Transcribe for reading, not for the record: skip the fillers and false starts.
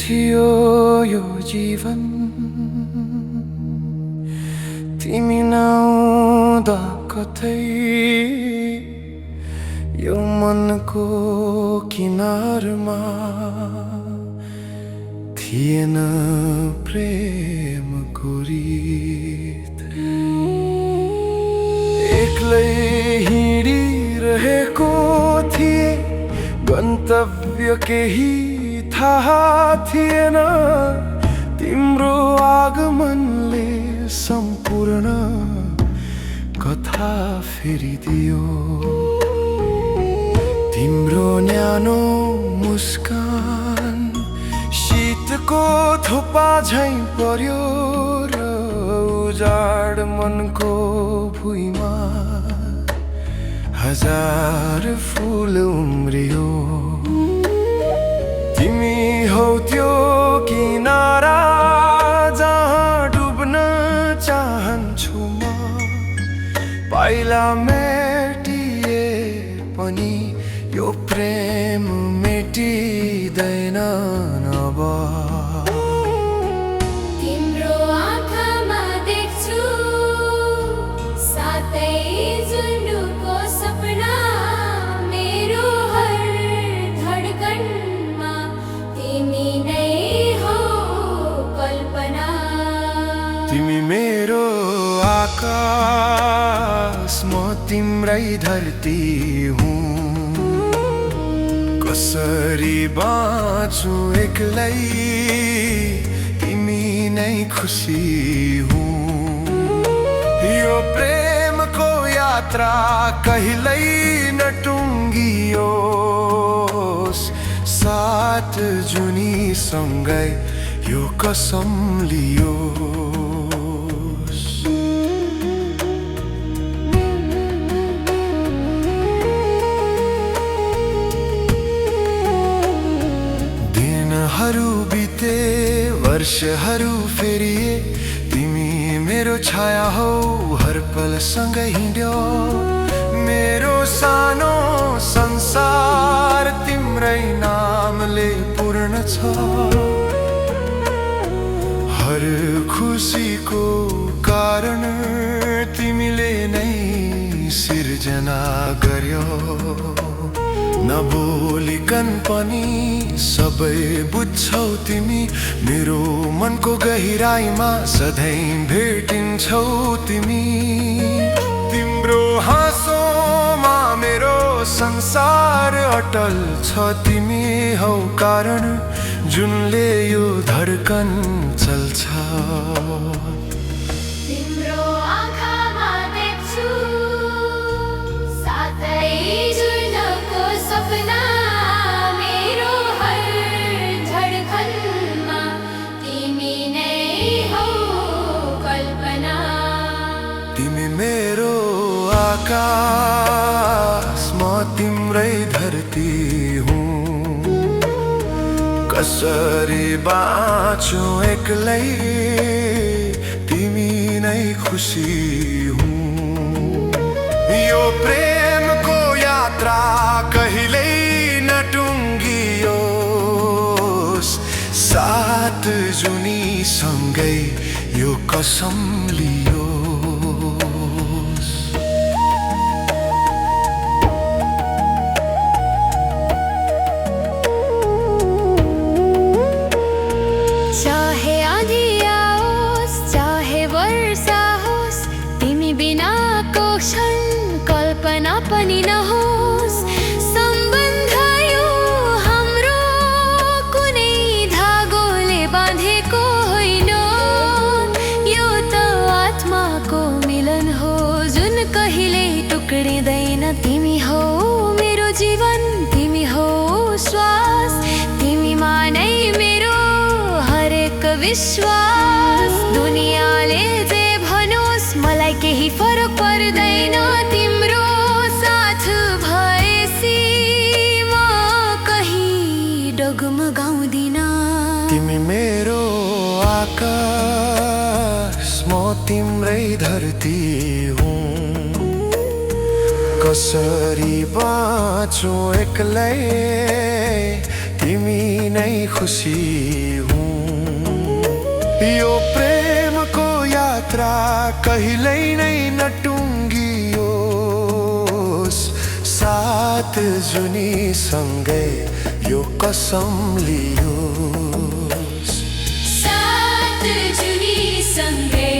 थियो यो जीवन तिमी नआउँदा कतै यो मनको किनारमा थिएन प्रेमको रीत एक्लै हिँडिरहेको थिए गन्तव्य केही थाहा थिएन तिम्रो आगमनले सम्पूर्ण कथा फेरिदियो तिम्रो न्यानो मुस्कान शीतको थोपा झैं पर्यो र उजाड मनको भुइँमा हजार फूल उम्रियो तिमी हौ त्यो किनारा जहाँ डुब्न चाहन्छु म पाइला मेटिए पनि यो प्रेम मेटिँदैन अब तिम्रो आँखामा देख्छु सातै जुन्डुको सपना मेरो हर धडकनमा तिमी नै हो कल्पना तिमी मेरो आकाश म तिम्रै धरती हुँ कसरी बाँचु एक्लै तिमी नै खुसी हुँ यो प्रेमको यात्रा कहिल्यै नटुङ्गियोस् सात जुनीसँगै यो कसम लियोस् दिनहरू बिते वर्षहरू फेरिए तिमी मेरो छाया हौ हर पल सँगै हिँड्यो मेरो सानो संसार तिम्रै नामले पूर्ण छ हर खुसीको कारण तिमीले नै सिर्जना गर्यो नबोलिकन पनि सबै बुझ्छौ तिमी मेरो मनको गहिराईमा सधैँ भेटिन्छौ तिमी तिम्रो हाँसोमा मेरो संसार अटल छ तिमी हौ कारण जुनले यो धडकन चल्छ तिम्रो आँखामा देख्छु सातै जुन्डुको सपना मेरो हर धडकनमा तिमी नै हो कल्पना तिमी मेरो आकाश म तिम्रै धरती हुँ कसरी बाँचु एक्लै तिमी नै खुसी हुँ यो प्रेमको यात्रा कहिल्यै नटुङ्गियोस् सात जुनीसँगै यो कसम लियोस् चाहे आँधी आओस् चाहे वर्षा होस् तिमी बिनाको क्षण कल्पना पनि नहोस् सम्बन्ध यो हाम्रो कुनै धागोले बाँधेको होइन यो त आत्माको मिलन हो जुन कहिल्यै टुक्रिँदैन तिमी हौ मेरो जीवन तिमी हौ श्वास तिमीमा नै मेरो विश्वास दुनियाँले जे भनोस् मलाई केही फरक पर्दैन तिम्रो साथ भएसी म कहीँ डगमगाउँदिन तिमी मेरो आकाश म तिम्रै धरती हुँ कसरी बाँचु एक्लै तिमी तिमी नै खुसी हुँ। यो प्रेमको यात्रा कहिल्यै नै नटुङ्गियोस्। सात जुनी सँगै यो कसम लियोस्। सात जुनी सँगै